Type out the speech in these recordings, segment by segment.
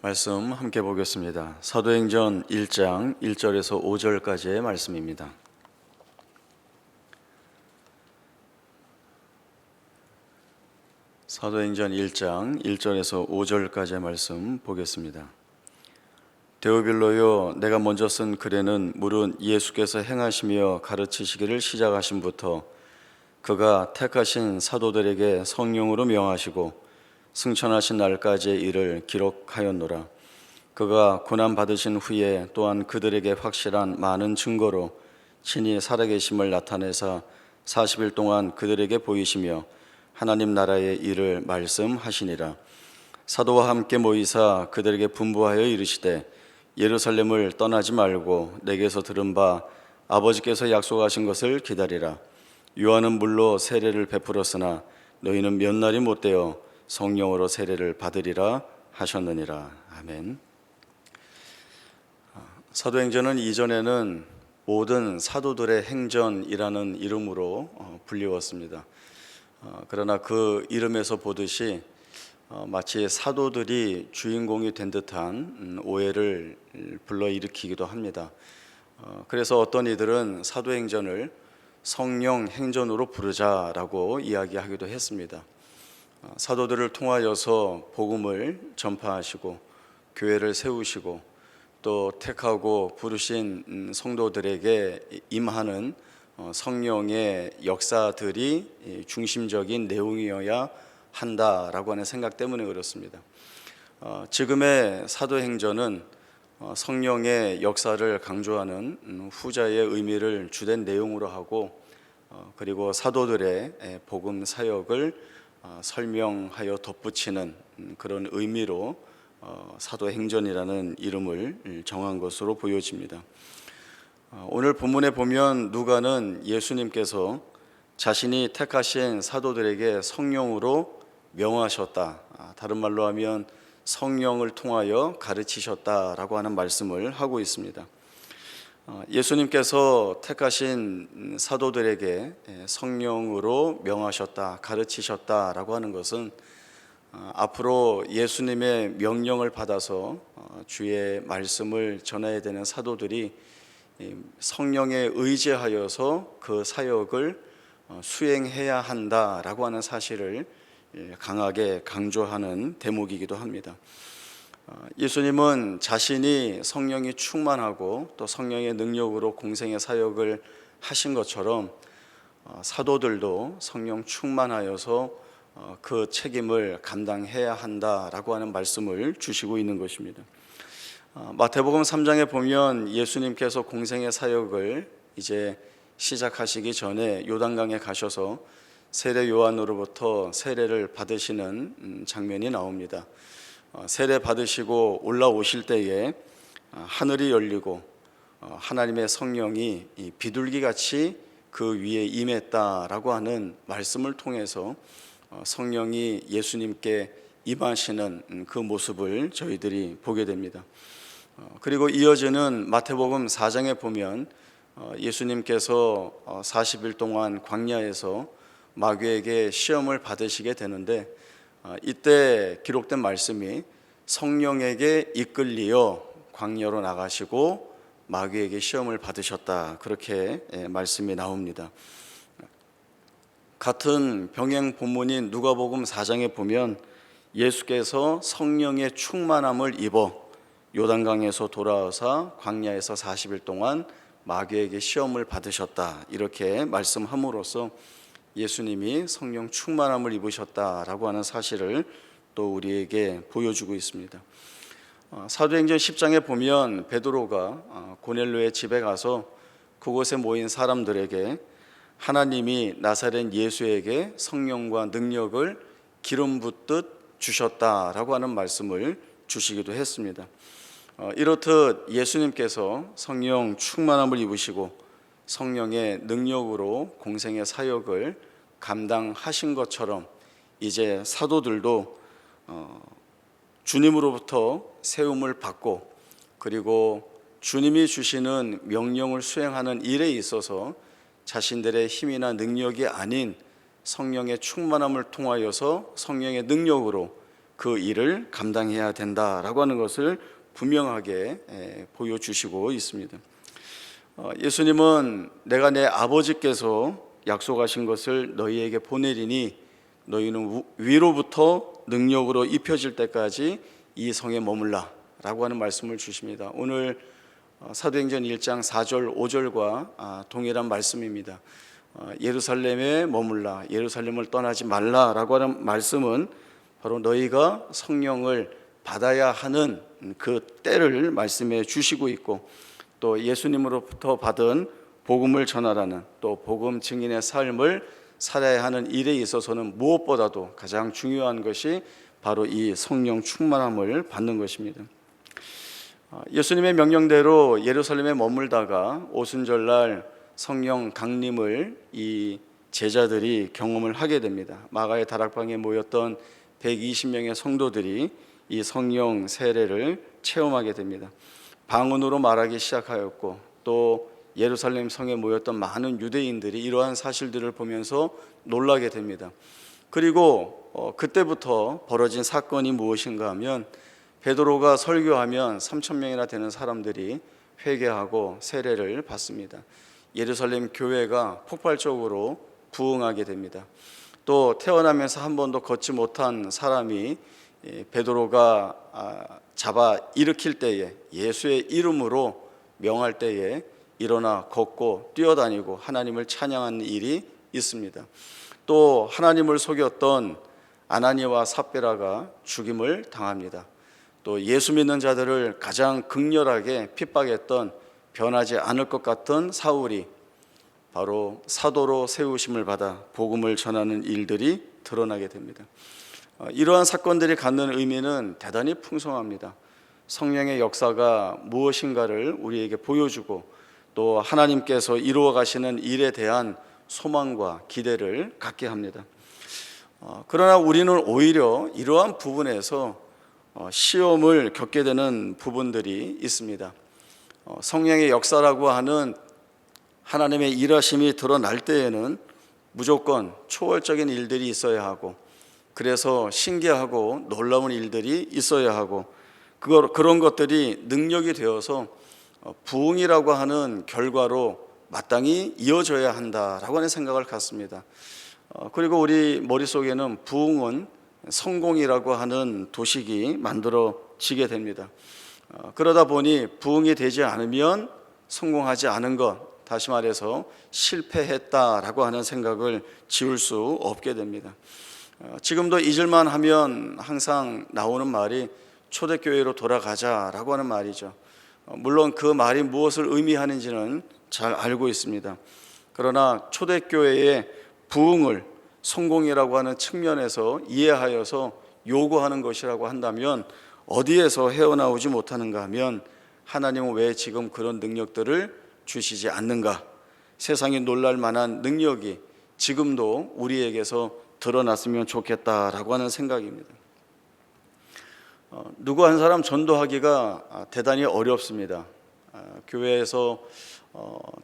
말씀 함께 보겠습니다. 사도행전 1장 1절에서 5절까지의 말씀입니다. 사도행전 1장 1절에서 5절까지의 말씀 보겠습니다. 데오빌로요, 내가 먼저 쓴 글에는 무릇 예수께서 행하시며 가르치시기를 시작하심부터 그가 택하신 사도들에게 성령으로 명하시고 승천하신 날까지의 일을 기록하였노라. 그가 고난 받으신 후에 또한 그들에게 확실한 많은 증거로 친히 살아계심을 나타내사 40일 동안 그들에게 보이시며 하나님 나라의 일을 말씀하시니라. 사도와 함께 모이사 그들에게 분부하여 이르시되 예루살렘을 떠나지 말고 내게서 들은 바 아버지께서 약속하신 것을 기다리라. 요한은 물로 세례를 베풀었으나 너희는 몇 날이 못되어 성령으로 세례를 받으리라 하셨느니라. 아멘. 사도행전은 이전에는 모든 사도들의 행전이라는 이름으로 불리웠습니다. 그러나 그 이름에서 보듯이 마치 사도들이 주인공이 된 듯한 오해를 불러일으키기도 합니다. 그래서 어떤 이들은 사도행전을 성령 행전으로 부르자라고 이야기하기도 했습니다. 사도들을 통하여서 복음을 전파하시고 교회를 세우시고 또 택하고 부르신 성도들에게 임하는 성령의 역사들이 중심적인 내용이어야 한다라고 하는 생각 때문에 그렇습니다. 지금의 사도행전은 성령의 역사를 강조하는 후자의 의미를 주된 내용으로 하고 그리고 사도들의 복음 사역을 설명하여 덧붙이는 그런 의미로 사도행전이라는 이름을 정한 것으로 보여집니다. 오늘 본문에 보면 누가는 예수님께서 자신이 택하신 사도들에게 성령으로 명하셨다, 다른 말로 하면 성령을 통하여 가르치셨다라고 하는 말씀을 하고 있습니다. 예수님께서 택하신 사도들에게 성령으로 명하셨다, 가르치셨다라고 하는 것은 앞으로 예수님의 명령을 받아서 주의 말씀을 전해야 되는 사도들이 성령에 의지하여서 그 사역을 수행해야 한다라고 하는 사실을 강하게 강조하는 대목이기도 합니다. 예수님은 자신이 성령이 충만하고 또 성령의 능력으로 공생의 사역을 하신 것처럼 사도들도 성령 충만하여서 그 책임을 감당해야 한다라고 하는 말씀을 주시고 있는 것입니다. 마태복음 3장에 보면 예수님께서 공생의 사역을 이제 시작하시기 전에 요단강에 가셔서 세례 요한으로부터 세례를 받으시는 장면이 나옵니다. 세례 받으시고 올라오실 때에 하늘이 열리고 하나님의 성령이 비둘기같이 그 위에 임했다라고 하는 말씀을 통해서 성령이 예수님께 임하시는 그 모습을 저희들이 보게 됩니다. 그리고 이어지는 마태복음 4장에 보면 예수님께서 40일 동안 광야에서 마귀에게 시험을 받으시게 되는데 이때 기록된 말씀이 성령에게 이끌리어 광야로 나가시고 마귀에게 시험을 받으셨다, 그렇게 말씀이 나옵니다. 같은 병행 본문인 누가복음 4장에 보면 예수께서 성령의 충만함을 입어 요단강에서 돌아와서 광야에서 40일 동안 마귀에게 시험을 받으셨다, 이렇게 말씀함으로써 예수님이 성령 충만함을 입으셨다라고 하는 사실을 또 우리에게 보여주고 있습니다. 사도행전 10장에 보면 베드로가 고넬료의 집에 가서 그곳에 모인 사람들에게 하나님이 나사렛 예수에게 성령과 능력을 기름 붓듯 주셨다라고 하는 말씀을 주시기도 했습니다. 이렇듯 예수님께서 성령 충만함을 입으시고 성령의 능력으로 공생의 사역을 감당하신 것처럼 이제 사도들도 주님으로부터 세움을 받고 그리고 주님이 주시는 명령을 수행하는 일에 있어서 자신들의 힘이나 능력이 아닌 성령의 충만함을 통하여서 성령의 능력으로 그 일을 감당해야 된다라고 하는 것을 분명하게 보여주시고 있습니다. 예수님은 내가 내 아버지께서 약속하신 것을 너희에게 보내리니 너희는 위로부터 능력으로 입혀질 때까지 이 성에 머물라 라고 하는 말씀을 주십니다. 오늘 사도행전 1장 4절 5절과 동일한 말씀입니다. 예루살렘에 머물라, 예루살렘을 떠나지 말라라고 하는 말씀은 바로 너희가 성령을 받아야 하는 그 때를 말씀해 주시고 있고, 또 예수님으로부터 받은 복음을 전하라는, 또 복음 증인의 삶을 살아야 하는 일에 있어서는 무엇보다도 가장 중요한 것이 바로 이 성령 충만함을 받는 것입니다. 예수님의 명령대로 예루살렘에 머물다가 오순절날 성령 강림을 이 제자들이 경험을 하게 됩니다. 마가의 다락방에 모였던 120명의 성도들이 이 성령 세례를 체험하게 됩니다. 방언으로 말하기 시작하였고, 또 예루살렘 성에 모였던 많은 유대인들이 이러한 사실들을 보면서 놀라게 됩니다. 그리고 그때부터 벌어진 사건이 무엇인가 하면, 베드로가 설교하면 3,000명이나 되는 사람들이 회개하고 세례를 받습니다. 예루살렘 교회가 폭발적으로 부흥하게 됩니다. 또 태어나면서 한 번도 걷지 못한 사람이 베드로가 잡아 일으킬 때에, 예수의 이름으로 명할 때에 일어나 걷고 뛰어다니고 하나님을 찬양하는 일이 있습니다. 또 하나님을 속였던 아나니아와 삽비라가 죽임을 당합니다. 또 예수 믿는 자들을 가장 극렬하게 핍박했던, 변하지 않을 것 같던 사울이 바로 사도로 세우심을 받아 복음을 전하는 일들이 드러나게 됩니다. 이러한 사건들이 갖는 의미는 대단히 풍성합니다. 성령의 역사가 무엇인가를 우리에게 보여주고, 또 하나님께서 이루어 가시는 일에 대한 소망과 기대를 갖게 합니다. 그러나 우리는 오히려 이러한 부분에서 시험을 겪게 되는 부분들이 있습니다. 성령의 역사라고 하는 하나님의 일하심이 드러날 때에는 무조건 초월적인 일들이 있어야 하고, 그래서 신기하고 놀라운 일들이 있어야 하고, 그런 것들이 능력이 되어서 부흥이라고 하는 결과로 마땅히 이어져야 한다라고 하는 생각을 갖습니다. 그리고 우리 머릿속에는 부흥은 성공이라고 하는 도식이 만들어지게 됩니다. 그러다 보니 부흥이 되지 않으면 성공하지 않은 것, 다시 말해서 실패했다라고 하는 생각을 지울 수 없게 됩니다. 지금도 잊을만 하면 항상 나오는 말이 초대교회로 돌아가자라고 하는 말이죠. 물론 그 말이 무엇을 의미하는지는 잘 알고 있습니다. 그러나 초대교회의 부흥을 성공이라고 하는 측면에서 이해하여서 요구하는 것이라고 한다면 어디에서 헤어나오지 못하는가 하면, 하나님은 왜 지금 그런 능력들을 주시지 않는가? 세상이 놀랄 만한 능력이 지금도 우리에게서 드러났으면 좋겠다라고 하는 생각입니다. 누구 한 사람 전도하기가 대단히 어렵습니다. 교회에서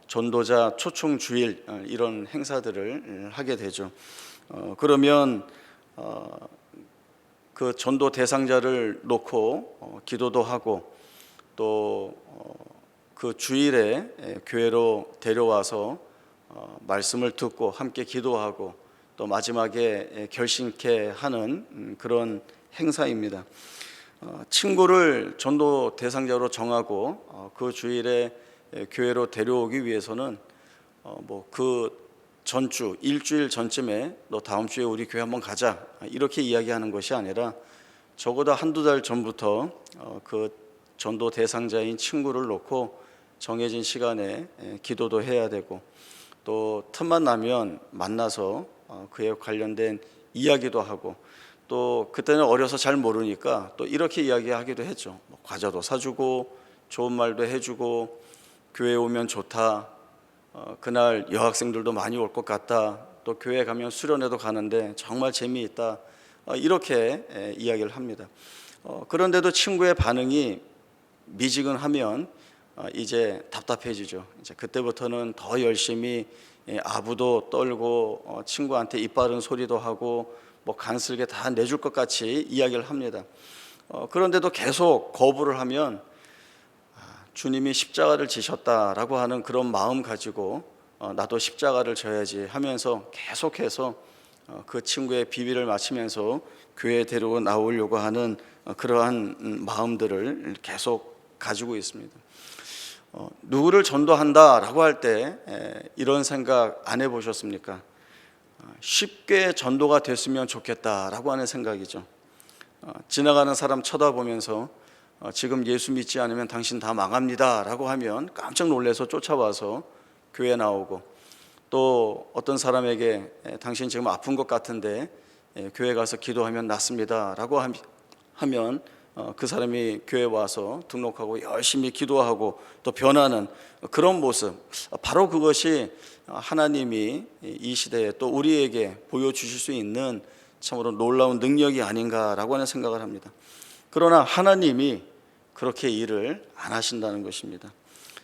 전도자 초청 주일 이런 행사들을 하게 되죠. 그러면 그 전도 대상자를 놓고 기도도 하고, 또 그 주일에 교회로 데려와서 말씀을 듣고 함께 기도하고, 또 마지막에 결심케 하는 그런 행사입니다. 친구를 전도 대상자로 정하고 그 주일에 교회로 데려오기 위해서는 그 전주 일주일 전쯤에 너 다음 주에 우리 교회 한번 가자 이렇게 이야기하는 것이 아니라, 적어도 한두 달 전부터 그 전도 대상자인 친구를 놓고 정해진 시간에 기도도 해야 되고, 또 틈만 나면 만나서 그에 관련된 이야기도 하고, 또 그때는 어려서 잘 모르니까 또 이렇게 이야기하기도 했죠. 과자도 사주고 좋은 말도 해주고, 교회 오면 좋다, 그날 여학생들도 많이 올 것 같다, 또 교회 가면 수련회도 가는데 정말 재미있다, 이렇게 이야기를 합니다. 그런데도 친구의 반응이 미지근하면 이제 답답해지죠. 이제 그때부터는 더 열심히 아부도 떨고 친구한테 입 바른 소리도 하고 뭐 간슬게 다 내줄 것 같이 이야기를 합니다. 그런데도 계속 거부를 하면 주님이 십자가를 지셨다라고 하는 그런 마음 가지고 나도 십자가를 져야지 하면서 계속해서 그 친구의 비비를 맞추면서 교회에 데리고 나오려고 하는 그러한 마음들을 계속 가지고 있습니다. 누구를 전도한다라고 할 때 이런 생각 안 해보셨습니까? 쉽게 전도가 됐으면 좋겠다라고 하는 생각이죠. 지나가는 사람 쳐다보면서 지금 예수 믿지 않으면 당신 다 망합니다 라고 하면 깜짝 놀라서 쫓아와서 교회 나오고, 또 어떤 사람에게 당신 지금 아픈 것 같은데 교회 가서 기도하면 낫습니다 라고 하면 그 사람이 교회 와서 등록하고 열심히 기도하고 또 변하는 그런 모습, 바로 그것이 하나님이 이 시대에 또 우리에게 보여주실 수 있는 참으로 놀라운 능력이 아닌가라고 하는 생각을 합니다. 그러나 하나님이 그렇게 일을 안 하신다는 것입니다.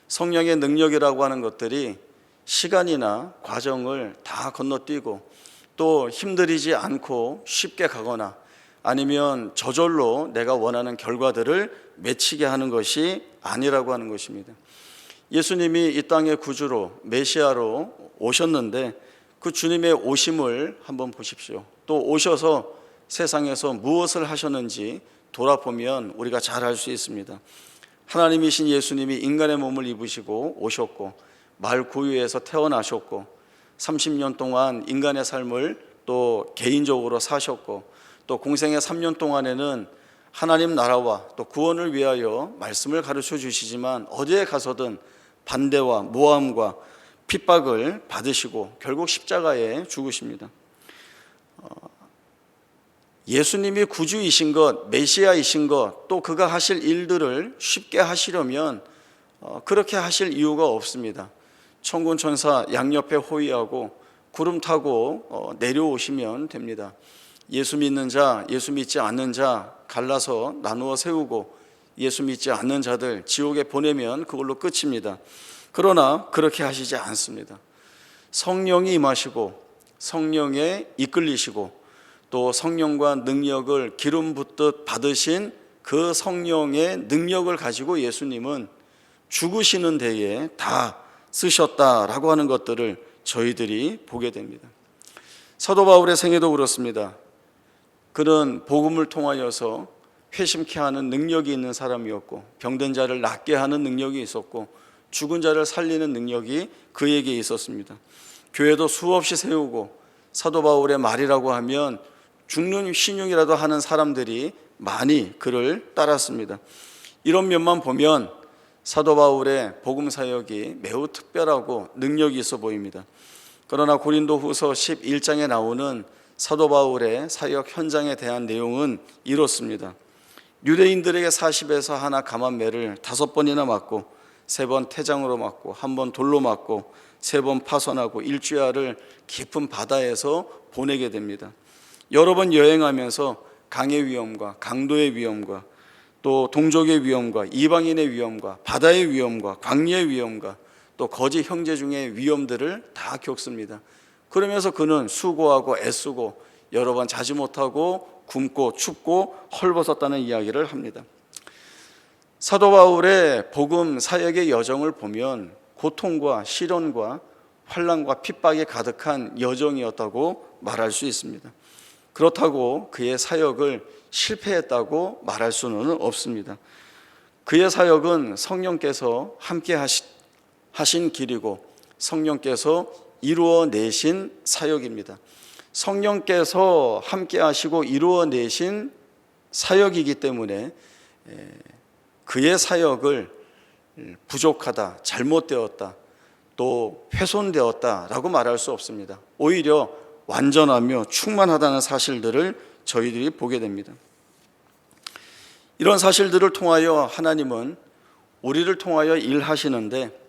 성령의 능력이라고 하는 것들이 시간이나 과정을 다 건너뛰고 또 힘들이지 않고 쉽게 가거나 아니면 저절로 내가 원하는 결과들을 맺히게 하는 것이 아니라고 하는 것입니다. 예수님이 이 땅의 구주로 메시아로 오셨는데 그 주님의 오심을 한번 보십시오. 또 오셔서 세상에서 무엇을 하셨는지 돌아보면 우리가 잘 알 수 있습니다. 하나님이신 예수님이 인간의 몸을 입으시고 오셨고 말 고유에서 태어나셨고 30년 동안 인간의 삶을 또 개인적으로 사셨고 또 공생의 3년 동안에는 하나님 나라와 또 구원을 위하여 말씀을 가르쳐 주시지만 어디에 가서든 반대와 모함과 핍박을 받으시고 결국 십자가에 죽으십니다. 예수님이 구주이신 것, 메시아이신 것, 또 그가 하실 일들을 쉽게 하시려면 그렇게 하실 이유가 없습니다. 천군 천사 양옆에 호위하고 구름 타고 내려오시면 됩니다. 예수 믿는 자, 예수 믿지 않는 자 갈라서 나누어 세우고 예수 믿지 않는 자들 지옥에 보내면 그걸로 끝입니다. 그러나 그렇게 하시지 않습니다. 성령이 임하시고 성령에 이끌리시고 또 성령과 능력을 기름 붓듯 받으신 그 성령의 능력을 가지고 예수님은 죽으시는 데에 다 쓰셨다라고 하는 것들을 저희들이 보게 됩니다. 사도 바울의 생애도 그렇습니다. 그는 복음을 통하여서 회심케 하는 능력이 있는 사람이었고 병든 자를 낫게 하는 능력이 있었고 죽은 자를 살리는 능력이 그에게 있었습니다. 교회도 수없이 세우고 사도 바울의 말이라고 하면 죽는 신용이라도 하는 사람들이 많이 그를 따랐습니다. 이런 면만 보면 사도 바울의 복음 사역이 매우 특별하고 능력이 있어 보입니다. 그러나 고린도후서 11장에 나오는 사도 바울의 사역 현장에 대한 내용은 이렇습니다. 유대인들에게 40에서 하나 감한매를 5번이나 맞고 3번 태장으로 맞고 1번 돌로 맞고 3번 파선하고 일주야를 깊은 바다에서 보내게 됩니다. 여러 번 여행하면서 강의 위험과 강도의 위험과 또 동족의 위험과 이방인의 위험과 바다의 위험과 광야의 위험과 또 거짓 형제 중의 위험들을 다 겪습니다. 그러면서 그는 수고하고 애쓰고 여러 번 자지 못하고 굶고 춥고 헐벗었다는 이야기를 합니다. 사도 바울의 복음 사역의 여정을 보면 고통과 시련과 환난과 핍박이 가득한 여정이었다고 말할 수 있습니다. 그렇다고 그의 사역을 실패했다고 말할 수는 없습니다. 그의 사역은 성령께서 함께 하신 길이고 성령께서 이루어내신 사역입니다. 성령께서 함께 하시고 이루어내신 사역이기 때문에 그의 사역을 부족하다, 잘못되었다, 또 훼손되었다라고 말할 수 없습니다. 오히려 완전하며 충만하다는 사실들을 저희들이 보게 됩니다. 이런 사실들을 통하여 하나님은 우리를 통하여 일하시는데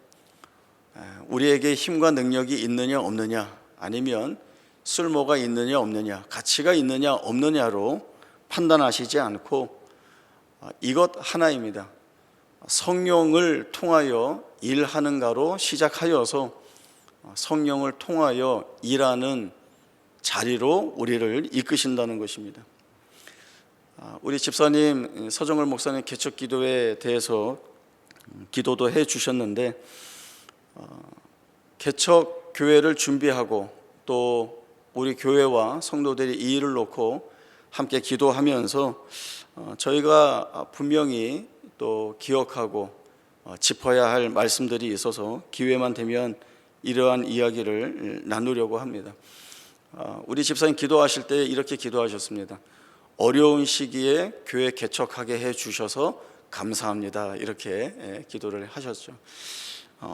우리에게 힘과 능력이 있느냐 없느냐, 아니면 쓸모가 있느냐 없느냐, 가치가 있느냐 없느냐로 판단하시지 않고 이것 하나입니다. 성령을 통하여 일하는가로 시작하여서 성령을 통하여 일하는 자리로 우리를 이끄신다는 것입니다. 우리 집사님 서정을 목사님 개척 기도에 대해서 기도도 해 주셨는데, 개척 교회를 준비하고 또 우리 교회와 성도들이 이 일을 놓고 함께 기도하면서 저희가 분명히 또 기억하고 짚어야 할 말씀들이 있어서 기회만 되면 이러한 이야기를 나누려고 합니다. 우리 집사님 기도하실 때 이렇게 기도하셨습니다. 어려운 시기에 교회 개척하게 해 주셔서 감사합니다. 이렇게 기도를 하셨죠.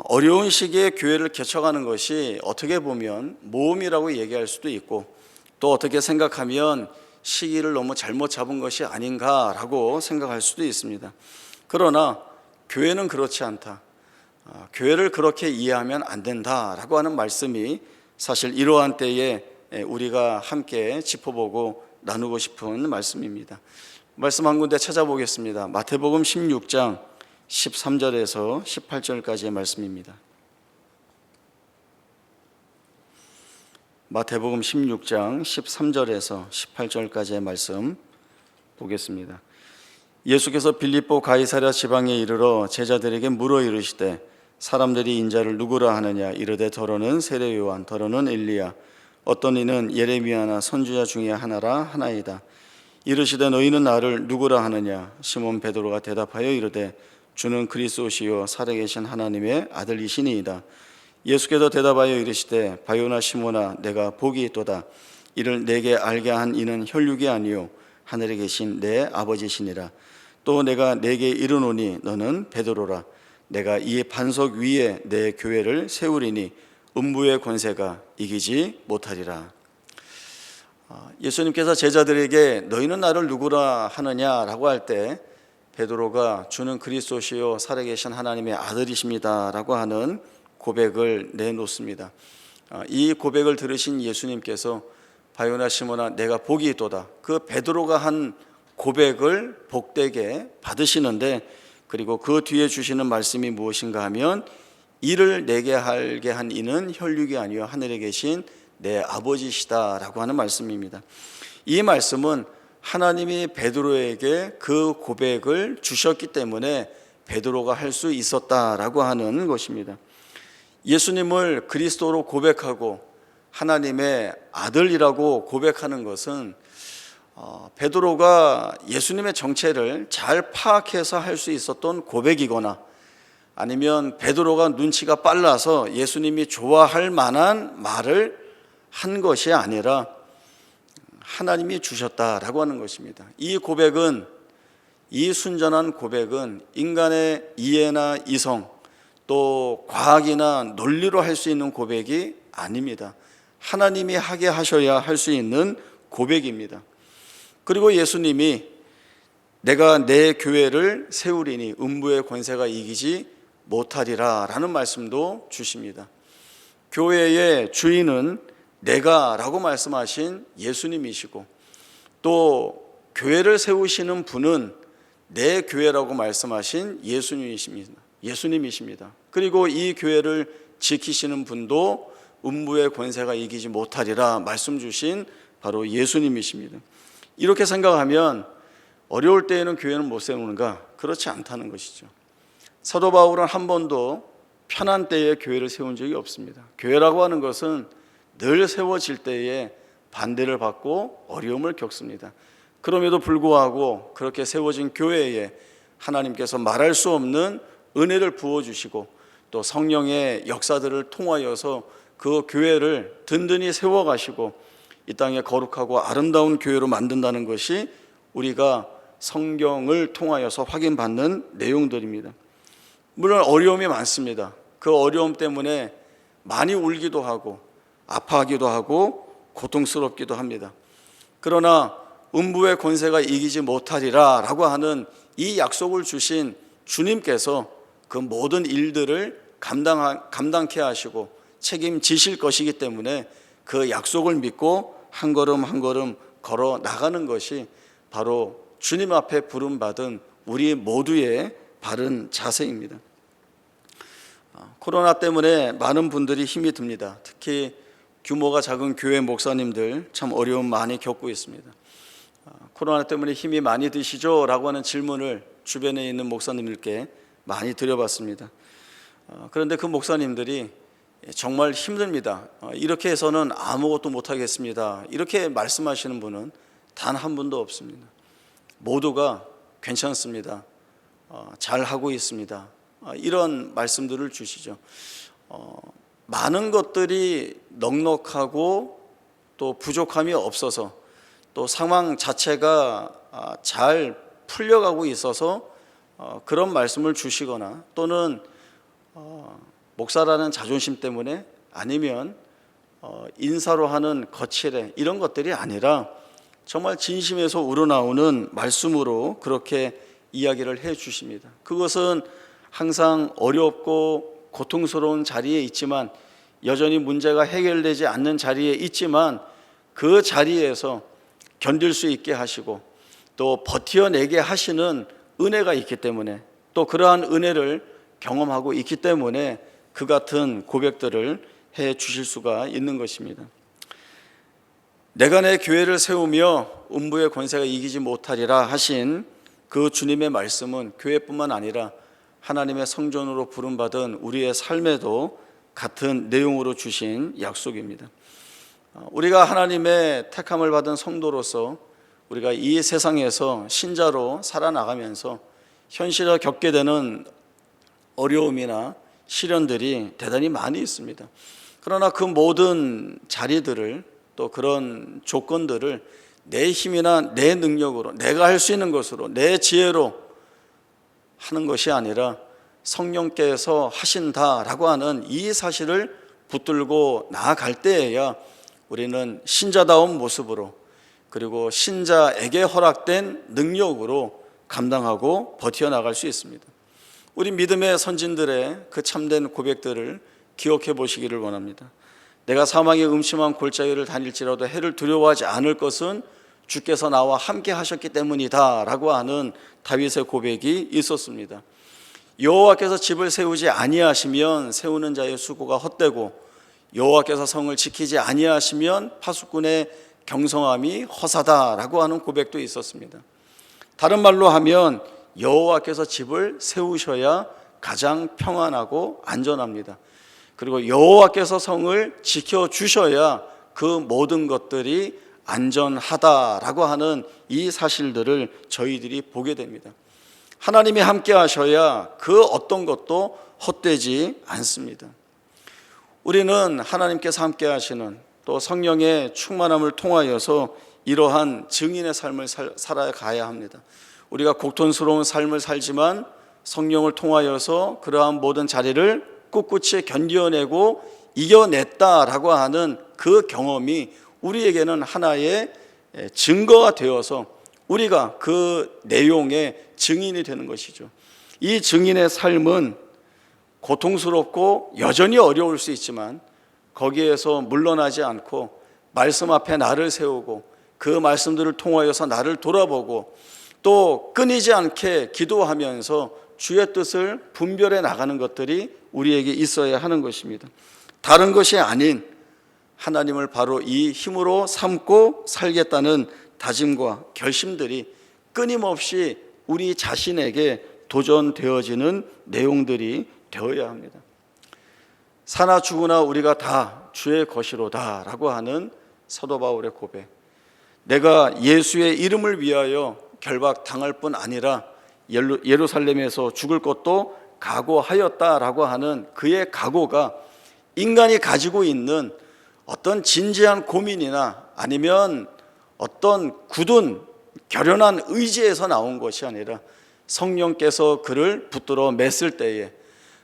어려운 시기에 교회를 개척하는 것이 어떻게 보면 모험이라고 얘기할 수도 있고, 또 어떻게 생각하면 시기를 너무 잘못 잡은 것이 아닌가라고 생각할 수도 있습니다. 그러나 교회는 그렇지 않다, 교회를 그렇게 이해하면 안 된다라고 하는 말씀이 사실 이러한 때에 우리가 함께 짚어보고 나누고 싶은 말씀입니다. 말씀 한 군데 찾아보겠습니다. 마태복음 16장 13절에서 18절까지의 말씀입니다. 마태복음 16장 13절에서 18절까지의 말씀 보겠습니다. 예수께서 빌립보 가이사랴 지방에 이르러 제자들에게 물어 이르시되 사람들이 인자를 누구라 하느냐. 이르되 더러는 세례 요한, 더러는 엘리야, 어떤 이는 예레미야나 선지자 중에 하나라 하나이다. 이르시되 너희는 나를 누구라 하느냐. 시몬 베드로가 대답하여 이르되 주는 그리스도시요 살아계신 하나님의 아들이시니이다. 예수께서 대답하여 이르시되 바요나 시몬아, 내가 복이 있도다. 이를 내게 알게 한 이는 혈육이 아니요 하늘에 계신 내 아버지시니라. 또 내가 내게 이르노니 너는 베드로라. 내가 이 반석 위에 내 교회를 세우리니 음부의 권세가 이기지 못하리라. 예수님께서 제자들에게 너희는 나를 누구라 하느냐라고 할 때 베드로가 주는 그리스도시요 살아계신 하나님의 아들이십니다라고 하는 고백을 내놓습니다. 이 고백을 들으신 예수님께서 바요나 시몬아, 내가 복이 있도다, 그 베드로가 한 고백을 복되게 받으시는데, 그리고 그 뒤에 주시는 말씀이 무엇인가 하면 이를 내게 알게 한 이는 혈육이 아니요 하늘에 계신 내 아버지시다라고 하는 말씀입니다. 이 말씀은 하나님이 베드로에게 그 고백을 주셨기 때문에 베드로가 할 수 있었다라고 하는 것입니다. 예수님을 그리스도로 고백하고 하나님의 아들이라고 고백하는 것은 베드로가 예수님의 정체를 잘 파악해서 할 수 있었던 고백이거나, 아니면 베드로가 눈치가 빨라서 예수님이 좋아할 만한 말을 한 것이 아니라 하나님이 주셨다라고 하는 것입니다. 이 고백은, 이 순전한 고백은 인간의 이해나 이성, 또 과학이나 논리로 할 수 있는 고백이 아닙니다. 하나님이 하게 하셔야 할 수 있는 고백입니다. 그리고 예수님이 내가 내 교회를 세우리니 음부의 권세가 이기지 못하리라 라는 말씀도 주십니다. 교회의 주인은 내가 라고 말씀하신 예수님이시고, 또 교회를 세우시는 분은 내 교회라고 말씀하신 예수님이십니다. 그리고 이 교회를 지키시는 분도 음부의 권세가 이기지 못하리라 말씀 주신 바로 예수님이십니다. 이렇게 생각하면 어려울 때에는 교회는 못 세우는가? 그렇지 않다는 것이죠. 사도 바울은 한 번도 편한 때에 교회를 세운 적이 없습니다. 교회라고 하는 것은 늘 세워질 때에 반대를 받고 어려움을 겪습니다. 그럼에도 불구하고 그렇게 세워진 교회에 하나님께서 말할 수 없는 은혜를 부어주시고 또 성령의 역사들을 통하여서 그 교회를 든든히 세워가시고 이 땅에 거룩하고 아름다운 교회로 만든다는 것이 우리가 성경을 통하여서 확인받는 내용들입니다. 물론 어려움이 많습니다. 그 어려움 때문에 많이 울기도 하고 아파하기도 하고 고통스럽기도 합니다. 그러나 음부의 권세가 이기지 못하리라 라고 하는 이 약속을 주신 주님께서 그 모든 일들을 감당케 하시고 책임지실 것이기 때문에 그 약속을 믿고 한 걸음 한 걸음 걸어 나가는 것이 바로 주님 앞에 부름받은 우리 모두의 바른 자세입니다. 코로나 때문에 많은 분들이 힘이 듭니다. 특히 규모가 작은 교회 목사님들 참 어려움 많이 겪고 있습니다. 코로나 때문에 힘이 많이 드시죠? 라고 하는 질문을 주변에 있는 목사님들께 많이 드려봤습니다. 그런데 그 목사님들이 정말 힘듭니다. 이렇게 해서는 아무것도 못하겠습니다. 이렇게 말씀하시는 분은 단 한 분도 없습니다. 모두가 괜찮습니다. 잘하고 있습니다. 이런 말씀들을 주시죠. 많은 것들이 넉넉하고 또 부족함이 없어서 또 상황 자체가 잘 풀려가고 있어서 그런 말씀을 주시거나 또는 목사라는 자존심 때문에 아니면 인사로 하는 거칠애 이런 것들이 아니라 정말 진심에서 우러나오는 말씀으로 그렇게 이야기를 해 주십니다. 그것은 항상 어렵고 고통스러운 자리에 있지만 여전히 문제가 해결되지 않는 자리에 있지만 그 자리에서 견딜 수 있게 하시고 또 버텨내게 하시는 은혜가 있기 때문에 또 그러한 은혜를 경험하고 있기 때문에 그 같은 고백들을 해 주실 수가 있는 것입니다. 내가 내 교회를 세우며 음부의 권세가 이기지 못하리라 하신 그 주님의 말씀은 교회뿐만 아니라 하나님의 성전으로 부름받은 우리의 삶에도 같은 내용으로 주신 약속입니다. 우리가 하나님의 택함을 받은 성도로서 우리가 이 세상에서 신자로 살아나가면서 현실에 겪게 되는 어려움이나 시련들이 대단히 많이 있습니다. 그러나 그 모든 자리들을 또 그런 조건들을 내 힘이나 내 능력으로 내가 할 수 있는 것으로 내 지혜로 하는 것이 아니라 성령께서 하신다라고 하는 이 사실을 붙들고 나아갈 때에야 우리는 신자다운 모습으로 그리고 신자에게 허락된 능력으로 감당하고 버텨나갈 수 있습니다. 우리 믿음의 선진들의 그 참된 고백들을 기억해 보시기를 원합니다. 내가 사망의 음침한 골짜기를 다닐지라도 해를 두려워하지 않을 것은 주께서 나와 함께 하셨기 때문이다 라고 하는 다윗의 고백이 있었습니다. 여호와께서 집을 세우지 아니하시면 세우는 자의 수고가 헛되고 여호와께서 성을 지키지 아니하시면 파수꾼의 경성함이 허사다라고 하는 고백도 있었습니다. 다른 말로 하면 여호와께서 집을 세우셔야 가장 평안하고 안전합니다. 그리고 여호와께서 성을 지켜주셔야 그 모든 것들이 안전하다라고 하는 이 사실들을 저희들이 보게 됩니다. 하나님이 함께 하셔야 그 어떤 것도 헛되지 않습니다. 우리는 하나님께서 함께 하시는 또 성령의 충만함을 통하여서 이러한 증인의 삶을 살아가야 합니다. 우리가 고통스러운 삶을 살지만 성령을 통하여서 그러한 모든 자리를 꿋꿋이 견뎌내고 이겨냈다라고 하는 그 경험이 우리에게는 하나의 증거가 되어서 우리가 그 내용의 증인이 되는 것이죠. 이 증인의 삶은 고통스럽고 여전히 어려울 수 있지만 거기에서 물러나지 않고 말씀 앞에 나를 세우고 그 말씀들을 통하여서 나를 돌아보고 또 끊이지 않게 기도하면서 주의 뜻을 분별해 나가는 것들이 우리에게 있어야 하는 것입니다. 다른 것이 아닌 하나님을 바로 이 힘으로 삼고 살겠다는 다짐과 결심들이 끊임없이 우리 자신에게 도전되어지는 내용들이 되어야 합니다. 사나 죽으나 우리가 다 주의 것이로다 라고 하는 사도 바울의 고백, 내가 예수의 이름을 위하여 결박당할 뿐 아니라 예루살렘에서 죽을 것도 각오하였다라고 하는 그의 각오가 인간이 가지고 있는 어떤 진지한 고민이나 아니면 어떤 굳은 결연한 의지에서 나온 것이 아니라 성령께서 그를 붙들어 맸을 때에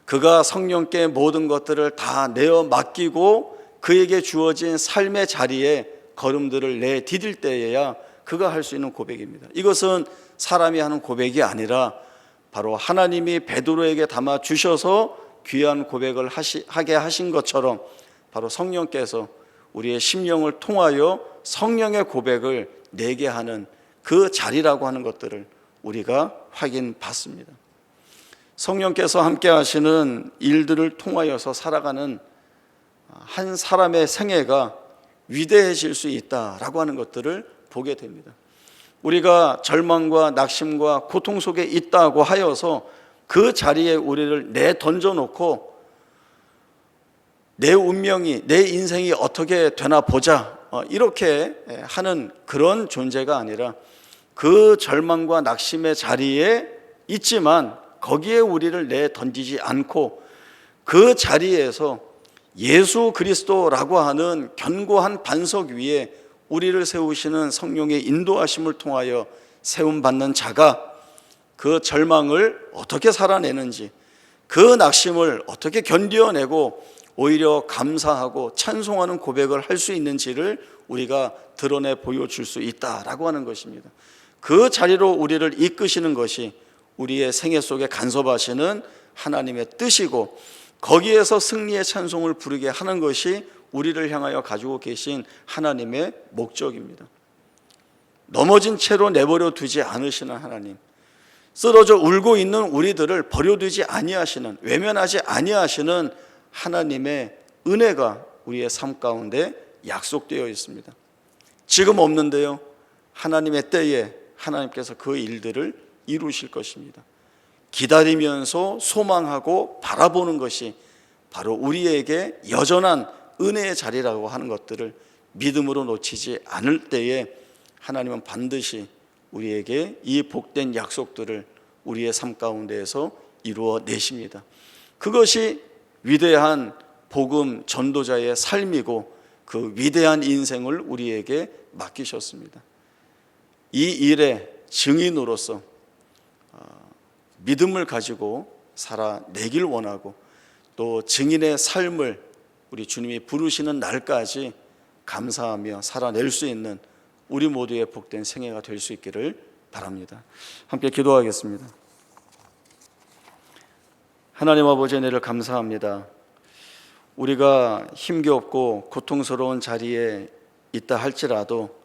그가 성령께 모든 것들을 다 내어 맡기고 그에게 주어진 삶의 자리에 걸음들을 내디딜 때에야 그가 할 수 있는 고백입니다. 이것은 사람이 하는 고백이 아니라 바로 하나님이 베드로에게 담아 주셔서 귀한 고백을 하게 하신 것처럼 바로 성령께서 우리의 심령을 통하여 성령의 고백을 내게 하는 그 자리라고 하는 것들을 우리가 확인받습니다. 성령께서 함께 하시는 일들을 통하여서 살아가는 한 사람의 생애가 위대해질 수 있다라고 하는 것들을 보게 됩니다. 우리가 절망과 낙심과 고통 속에 있다고 하여서 그 자리에 우리를 내던져 놓고 내 운명이, 내 인생이 어떻게 되나 보자 이렇게 하는 그런 존재가 아니라 그 절망과 낙심의 자리에 있지만 거기에 우리를 내던지지 않고 그 자리에서 예수 그리스도라고 하는 견고한 반석 위에 우리를 세우시는 성령의 인도하심을 통하여 세움받는 자가 그 절망을 어떻게 살아내는지, 그 낙심을 어떻게 견뎌내고 오히려 감사하고 찬송하는 고백을 할 수 있는지를 우리가 드러내 보여줄 수 있다라고 하는 것입니다. 그 자리로 우리를 이끄시는 것이 우리의 생애 속에 간섭하시는 하나님의 뜻이고, 거기에서 승리의 찬송을 부르게 하는 것이 우리를 향하여 가지고 계신 하나님의 목적입니다. 넘어진 채로 내버려 두지 않으시는 하나님, 쓰러져 울고 있는 우리들을 버려두지 아니하시는, 외면하지 아니하시는 하나님의 은혜가 우리의 삶 가운데 약속되어 있습니다. 지금 없는데요, 하나님의 때에 하나님께서 그 일들을 이루실 것입니다. 기다리면서 소망하고 바라보는 것이 바로 우리에게 여전한 은혜의 자리라고 하는 것들을 믿음으로 놓치지 않을 때에 하나님은 반드시 우리에게 이 복된 약속들을 우리의 삶 가운데에서 이루어 내십니다. 그것이 위대한 복음 전도자의 삶이고 그 위대한 인생을 우리에게 맡기셨습니다. 이 일의 증인으로서 믿음을 가지고 살아내길 원하고, 또 증인의 삶을 우리 주님이 부르시는 날까지 감사하며 살아낼 수 있는 우리 모두의 복된 생애가 될 수 있기를 바랍니다. 함께 기도하겠습니다. 하나님 아버지, 은혜를 감사합니다. 우리가 힘겹고 고통스러운 자리에 있다 할지라도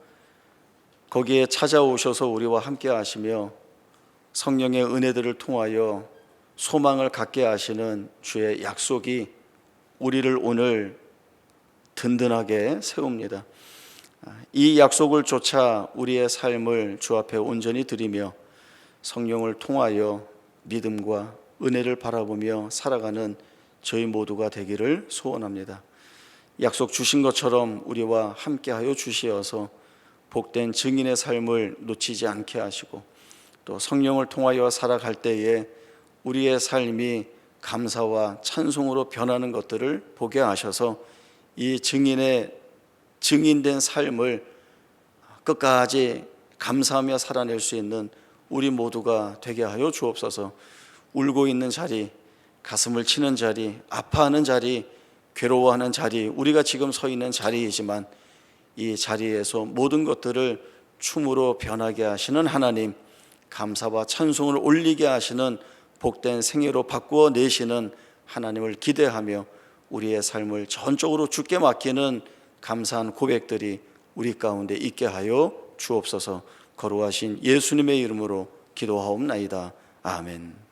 거기에 찾아오셔서 우리와 함께 하시며 성령의 은혜들을 통하여 소망을 갖게 하시는 주의 약속이 우리를 오늘 든든하게 세웁니다. 이 약속을 쫓아 우리의 삶을 주 앞에 온전히 드리며 성령을 통하여 믿음과 은혜를 바라보며 살아가는 저희 모두가 되기를 소원합니다. 약속 주신 것처럼 우리와 함께하여 주시어서 복된 증인의 삶을 놓치지 않게 하시고, 또 성령을 통하여 살아갈 때에 우리의 삶이 감사와 찬송으로 변하는 것들을 보게 하셔서 이 증인된 삶을 끝까지 감사하며 살아낼 수 있는 우리 모두가 되게 하여 주옵소서. 울고 있는 자리, 가슴을 치는 자리, 아파하는 자리, 괴로워하는 자리, 우리가 지금 서 있는 자리이지만 이 자리에서 모든 것들을 춤으로 변하게 하시는 하나님, 감사와 찬송을 올리게 하시는 복된 생애로 바꾸어 내시는 하나님을 기대하며 우리의 삶을 전적으로 주께 맡기는 감사한 고백들이 우리 가운데 있게 하여 주옵소서. 거룩하신 예수님의 이름으로 기도하옵나이다. 아멘.